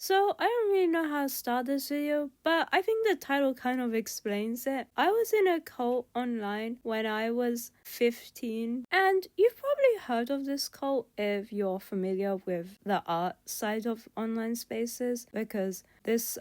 So I don't really know how to start this video, but I think the title kind of explains it. I was in a cult online when I was 15, and you've probably heard of this cult if you're familiar with the art side of online spaces, because this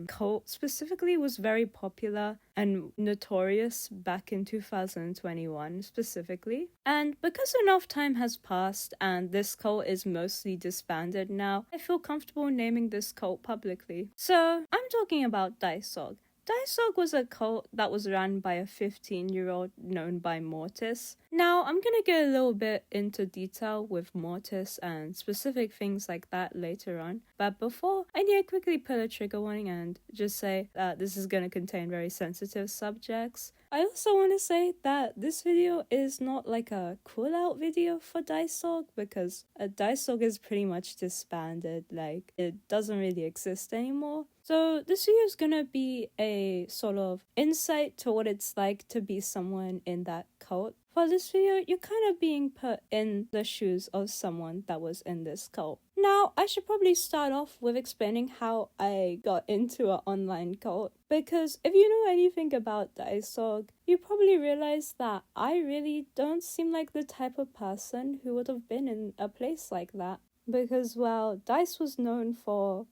cult specifically was very popular and notorious back in 2021 specifically. And because enough time has passed and this cult is mostly disbanded now, I feel comfortable naming this cult publicly. So I'm talking about Daisog. Daisog was a cult that was run by a 15-year-old known by Mortis. Now, I'm gonna get a little bit into detail with Mortis and specific things like that later on, but before, I need to quickly put a trigger warning and just say that this is gonna contain very sensitive subjects. I also want to say that this video is not like a cool out video for Daisog, because Daisog is pretty much disbanded, like it doesn't really exist anymore. So this video is gonna be a sort of insight to what it's like to be someone in that cult. For this video, you're kind of being put in the shoes of someone that was in this cult. Now, I should probably start off with explaining how I got into an online cult, because if you know anything about Daisog, you probably realize that I really don't seem like the type of person who would have been in a place like that. Because, well, Dice was known for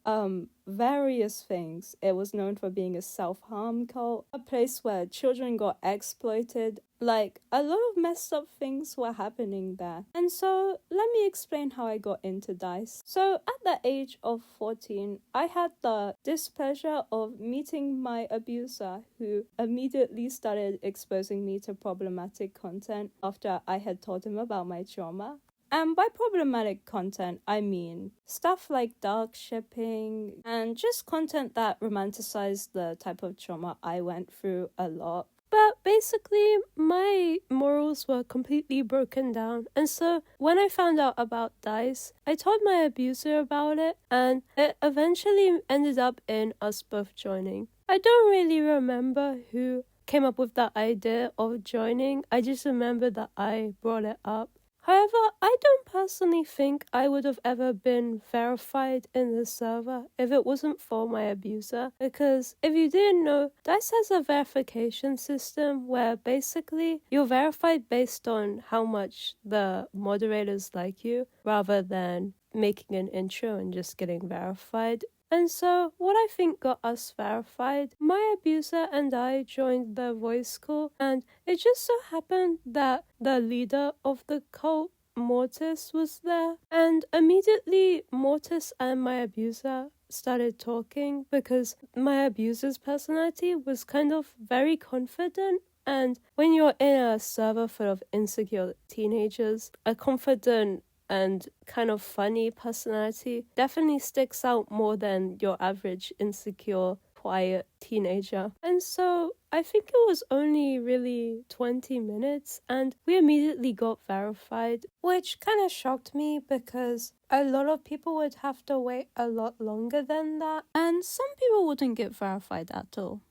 various things. It was known for being a self-harm cult, a place where children got exploited. Like, a lot of messed up things were happening there. And so, let me explain how I got into Dice. So, at the age of 14, I had the displeasure of meeting my abuser, who immediately started exposing me to problematic content after I had told him about my trauma. And by problematic content, I mean stuff like dark shipping and just content that romanticized the type of trauma I went through a lot. But basically, my morals were completely broken down. And so when I found out about Dice, I told my abuser about it, and it eventually ended up in us both joining. I don't really remember who came up with that idea of joining. I just remember that I brought it up. However, I don't personally think I would have ever been verified in the server if it wasn't for my abuser, because if you didn't know, Dice has a verification system where basically you're verified based on how much the moderators like you, rather than making an intro and just getting verified. And so, what I think got us verified, my abuser and I joined the voice call, and it just so happened that the leader of the cult, Mortis, was there. And immediately, Mortis and my abuser started talking, because my abuser's personality was kind of very confident. And when you're in a server full of insecure teenagers, a confident and kind of funny personality definitely sticks out more than your average insecure, quiet teenager. And so I think it was only really 20 minutes and we immediately got verified, which kind of shocked me because a lot of people would have to wait a lot longer than that, and some people wouldn't get verified at all.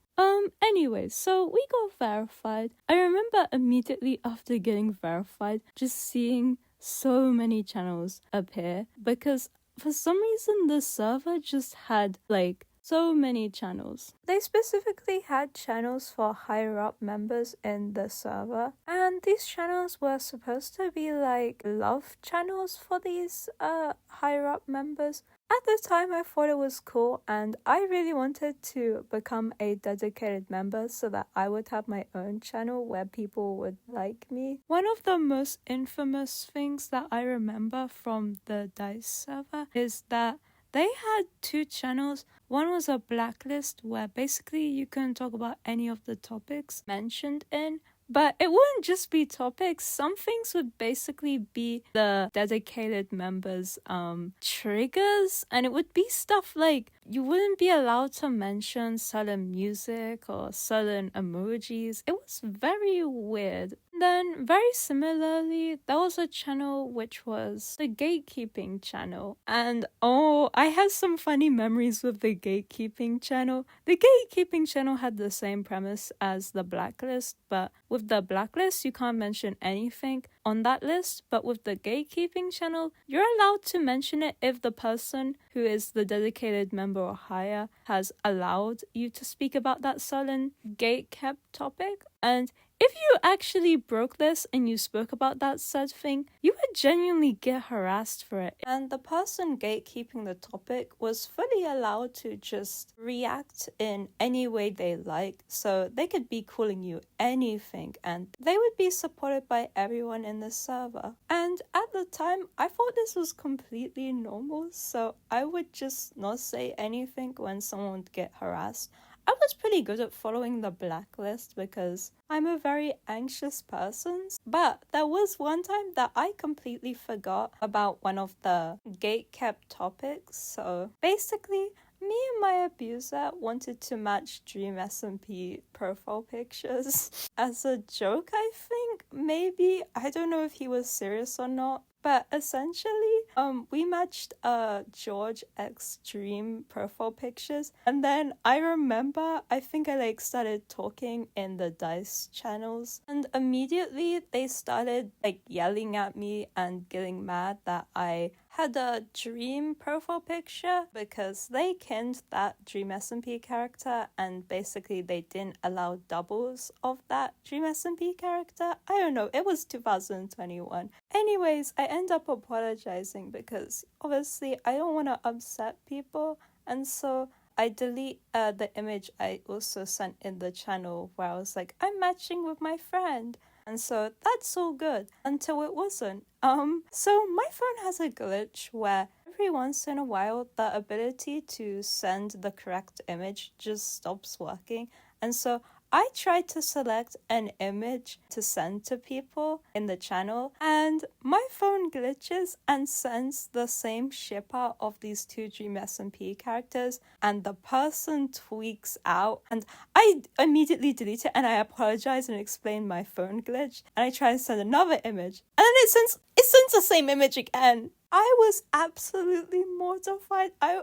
Anyways, so we got verified. I remember immediately after getting verified, just seeing so many channels appear, because for some reason the server just had like so many channels. They specifically had channels for higher up members in the server, and these channels were supposed to be like love channels for these higher up members. At the time, I thought it was cool, and I really wanted to become a dedicated member so that I would have my own channel where people would like me. One of the most infamous things that I remember from the Dice server is that they had two channels. One was a blacklist where basically you couldn't talk about any of the topics mentioned in. But it wouldn't just be topics. Some things would basically be the dedicated members' triggers. And it would be stuff like you wouldn't be allowed to mention certain music or certain emojis. It was very weird. Then, very similarly, there was a channel which was the gatekeeping channel. And I have some funny memories with the gatekeeping channel. The gatekeeping channel had the same premise as the blacklist, but with the blacklist, you can't mention anything. on that list, but with the gatekeeping channel, you're allowed to mention it if the person who is the dedicated member or higher has allowed you to speak about that certain gate-kept topic. And if you actually broke this and you spoke about that said thing, you would genuinely get harassed for it. And the person gatekeeping the topic was fully allowed to just react in any way they like. So they could be calling you anything and they would be supported by everyone in the server. And at the time, I thought this was completely normal. So I would just not say anything when someone would get harassed. I was pretty good at following the blacklist because I'm a very anxious person. But there was one time that I completely forgot about one of the gate-kept topics. So basically, me and my abuser wanted to match Dream SMP profile pictures as a joke, I think. Maybe. I don't know if he was serious or not. But essentially, we matched George X Dream profile pictures. And then I remember, I think I started talking in the Dice channels. And immediately they started yelling at me and getting mad that I had a Dream profile picture because they kinned that Dream SMP character and basically they didn't allow doubles of that Dream SMP character. I don't know, it was 2021. Anyways, I end up apologizing because obviously I don't want to upset people, and so I delete the image I also sent in the channel where I was like, I'm matching with my friend. And so that's all good until it wasn't. So my phone has a glitch where every once in a while the ability to send the correct image just stops working. And so I tried to select an image to send to people in the channel and my phone glitches and sends the same shipper of these two Dream SMP characters and the person tweaks out and I immediately delete it and I apologize and explain my phone glitch and I try to send another image and then it sends the same image again. I was absolutely mortified. I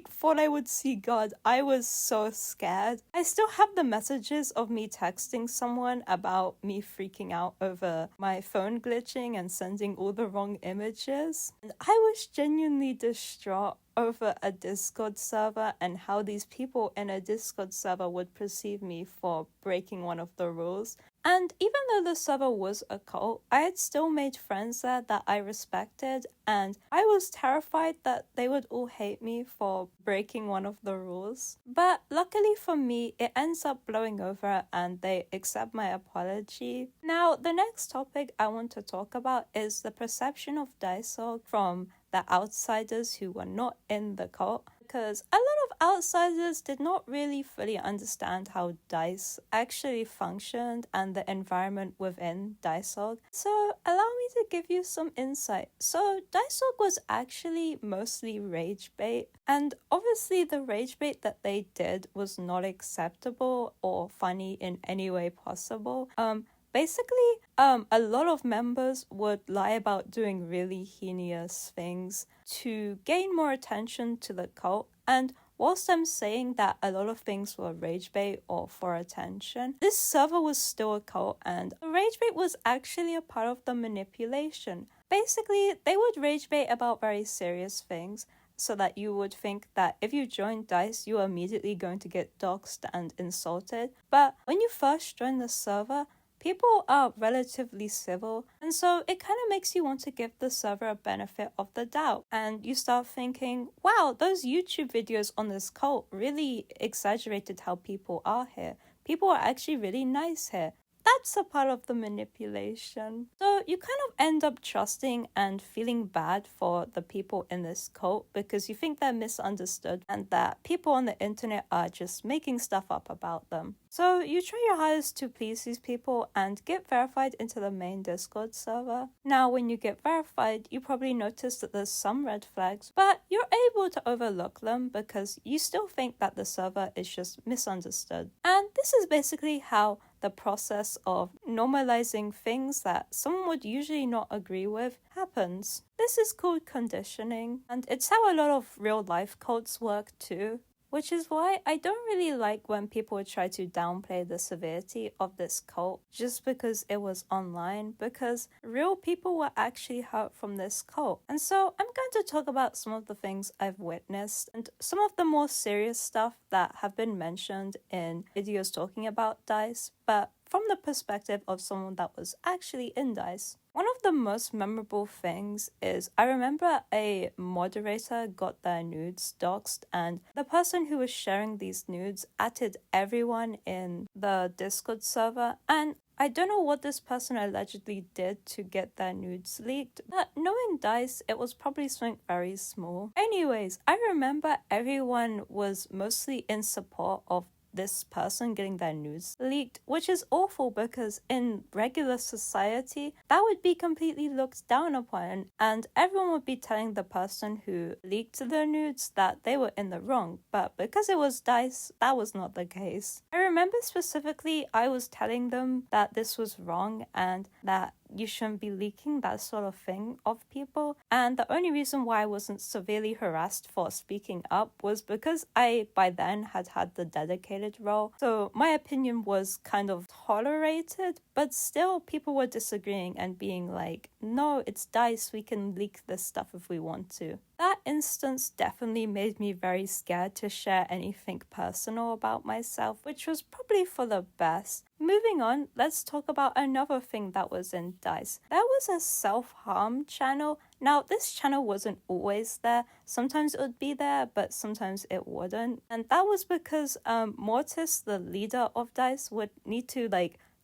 thought I would see God. I was so scared. I still have the messages of me texting someone about me freaking out over my phone glitching and sending all the wrong images. And I was genuinely distraught over a Discord server and how these people in a Discord server would perceive me for breaking one of the rules. And even though the server was a cult, I had still made friends there that I respected, and I was terrified that they would all hate me for breaking one of the rules. But luckily for me, it ends up blowing over and they accept my apology. Now, the next topic I want to talk about is the perception of Daisog from the outsiders who were not in the cult, because a lot of outsiders did not really fully understand how Dice actually functioned and the environment within Daisog. So allow me to give you some insight. So Daisog was actually mostly rage bait, and obviously the rage bait that they did was not acceptable or funny in any way possible. Basically, a lot of members would lie about doing really heinous things to gain more attention to the cult. And whilst I'm saying that a lot of things were rage bait or for attention, this server was still a cult and rage bait was actually a part of the manipulation. Basically, they would rage bait about very serious things so that you would think that if you joined Dice, you were immediately going to get doxxed and insulted. But when you first join the server, people are relatively civil, and so it kind of makes you want to give the server a benefit of the doubt. And you start thinking, wow, those YouTube videos on this cult really exaggerated how people are here. People are actually really nice here. That's a part of the manipulation. So you kind of end up trusting and feeling bad for the people in this cult because you think they're misunderstood and that people on the internet are just making stuff up about them. So you try your hardest to please these people and get verified into the main Discord server. Now, when you get verified, you probably notice that there's some red flags, but you're able to overlook them because you still think that the server is just misunderstood. And this is basically how the process of normalizing things that someone would usually not agree with happens. This is called conditioning, and it's how a lot of real life cults work too, which is why I don't really like when people try to downplay the severity of this cult just because it was online, because real people were actually hurt from this cult. And so I'm going to talk about some of the things I've witnessed and some of the more serious stuff that have been mentioned in videos talking about Dice, but from the perspective of someone that was actually in Dice. One of the most memorable things is I remember a moderator got their nudes doxed, and the person who was sharing these nudes added everyone in the Discord server, and I don't know what this person allegedly did to get their nudes leaked, but knowing Dice, it was probably something very small. Anyways, I remember everyone was mostly in support of this person getting their nudes leaked, which is awful because in regular society that would be completely looked down upon, and everyone would be telling the person who leaked their nudes that they were in the wrong. But because it was Dice, that was not the case. I remember specifically I was telling them that this was wrong and that you shouldn't be leaking that sort of thing of people, and the only reason why I wasn't severely harassed for speaking up was because I by then had the dedicated role, so my opinion was kind of tolerated, but still people were disagreeing and being like, no, it's Dice, we can leak this stuff if we want to. That instance definitely made me very scared to share anything personal about myself, which was probably for the best. Moving on, let's talk about another thing that was in Dice. There was a self-harm channel. Now, this channel wasn't always there. Sometimes it would be there, but sometimes it wouldn't. And that was because Mortis, the leader of Dice, would need to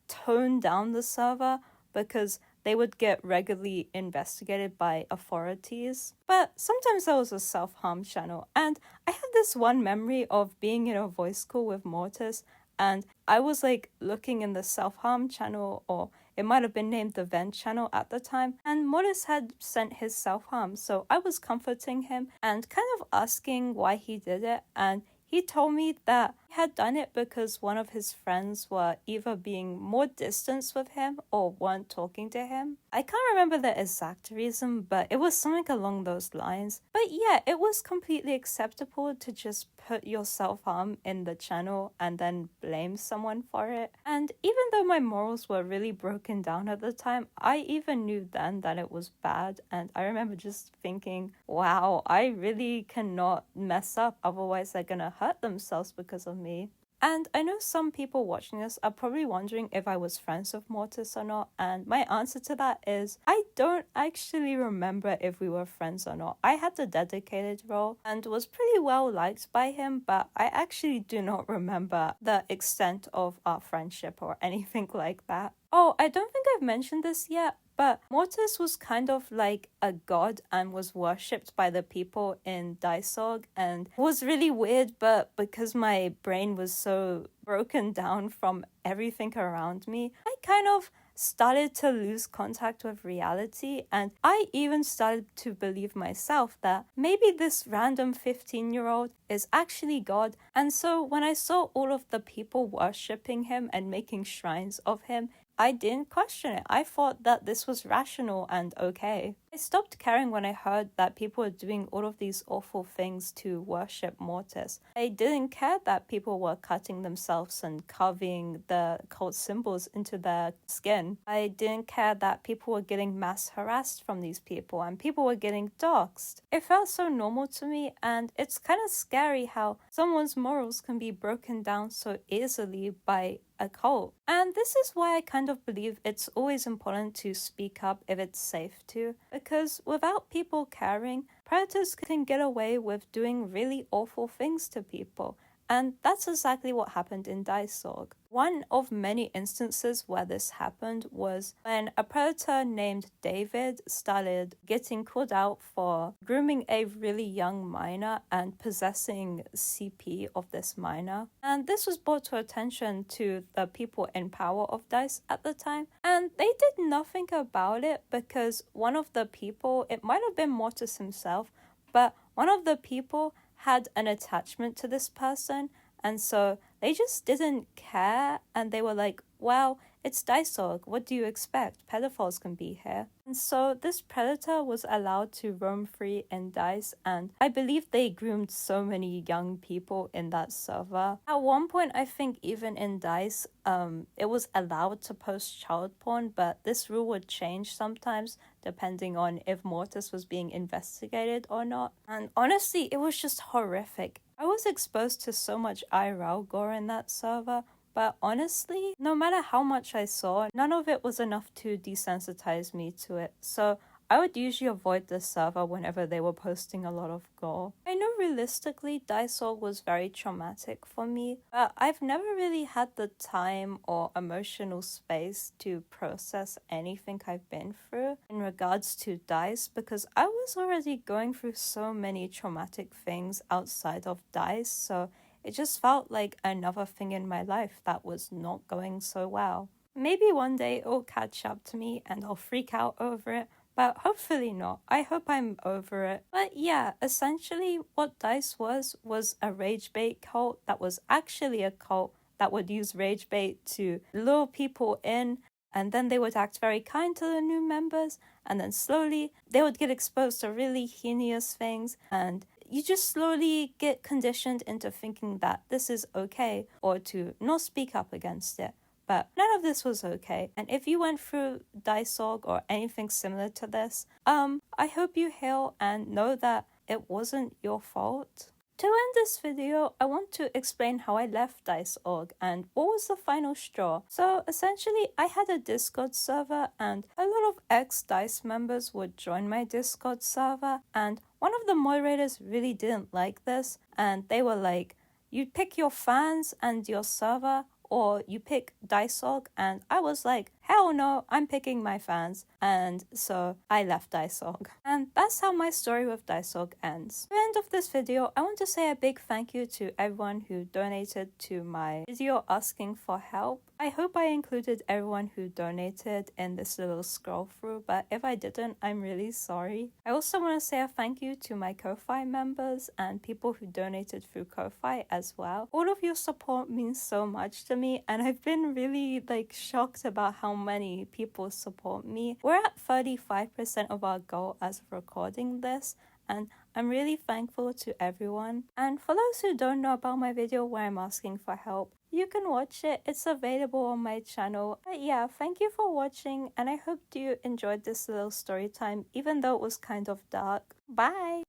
tone down the server because they would get regularly investigated by authorities. But sometimes there was a self-harm channel, and I have this one memory of being in a voice call with Mortis, and I was looking in the self-harm channel, or it might have been named the vent channel at the time, and Mortis had sent his self-harm, so I was comforting him and kind of asking why he did it, and he told me that he had done it because one of his friends were either being more distant with him or weren't talking to him. I can't remember the exact reason, but it was something along those lines. But yeah, it was completely acceptable to just put your self-harm in the channel and then blame someone for it. And even though my morals were really broken down at the time, I even knew then that it was bad. And I remember just thinking, wow, I really cannot mess up, otherwise they're gonna hurt themselves because of me. And I know some people watching this are probably wondering if I was friends with Mortis or not, and my answer to that is I don't actually remember if we were friends or not. I had the dedicated role and was pretty well liked by him, but I actually do not remember the extent of our friendship or anything like that. Oh, I don't think I've mentioned this yet, but Mortis was kind of like a god and was worshipped by the people in Daisog, and it was really weird, but because my brain was so broken down from everything around me, I kind of started to lose contact with reality, and I even started to believe myself that maybe this random 15-year-old is actually God. And so when I saw all of the people worshipping him and making shrines of him, I didn't question it. I thought that this was rational and okay. I stopped caring when I heard that people were doing all of these awful things to worship Mortis. I didn't care that people were cutting themselves and carving the cult symbols into their skin. I didn't care that people were getting mass harassed from these people and people were getting doxxed. It felt so normal to me, and it's kind of scary how someone's morals can be broken down so easily by a cult. And this is why I kind of believe it's always important to speak up if it's safe to, because without people caring, predators can get away with doing really awful things to people. And that's exactly what happened in Daisog. One of many instances where this happened was when a predator named David started getting called out for grooming a really young minor and possessing CP of this minor. And this was brought to attention to the people in power of Dice at the time, and they did nothing about it because one of the people, it might have been Mortis himself, but one of the people had an attachment to this person, and so they just didn't care, and they were like, well, It's Daisog. What do you expect? Pedophiles can be here. And so this predator was allowed to roam free in Dice, and I believe they groomed so many young people in that server. At one point, I think even in Dice, it was allowed to post child porn, but this rule would change sometimes depending on if Mortis was being investigated or not. And honestly, it was just horrific. I was exposed to so much IRL gore in that server, but honestly, no matter how much I saw, none of it was enough to desensitize me to it. So I would usually avoid this server whenever they were posting a lot of gore. I know realistically Diceorg was very traumatic for me, but I've never really had the time or emotional space to process anything I've been through in regards to Dice, because I was already going through so many traumatic things outside of Dice, so it just felt like another thing in my life that was not going so well. Maybe one day it'll catch up to me and I'll freak out over it, but hopefully not. I hope I'm over it. But yeah, essentially what Dice was a rage bait cult that was actually a cult that would use rage bait to lure people in, and then they would act very kind to the new members, and then slowly they would get exposed to really heinous things, and you just slowly get conditioned into thinking that this is okay or to not speak up against it. But none of this was okay. And if you went through Diceorg or anything similar to this, I hope you heal and know that it wasn't your fault. To end this video, I want to explain how I left Diceorg and what was the final straw. So essentially, I had a Discord server and a lot of ex-Dice members would join my Discord server, and one of the moderators really didn't like this, and they were like, you pick your fans and your server, or you pick Diceorg, and I was like, hell no, I'm picking my fans, and so I left Diceorg. And that's how my story with Diceorg ends. At the end of this video, I want to say a big thank you to everyone who donated to my video asking for help. I hope I included everyone who donated in this little scroll through, but if I didn't, I'm really sorry. I also want to say a thank you to my Ko-Fi members and people who donated through Ko-Fi as well. All of your support means so much to me, and I've been really shocked about how many people support me. We're at 35% of our goal as of recording this, and I'm really thankful to everyone. And for those who don't know about my video where I'm asking for help, you can watch it. It's available on my channel. But yeah, thank you for watching, and I hope you enjoyed this little story time, even though it was kind of dark. Bye!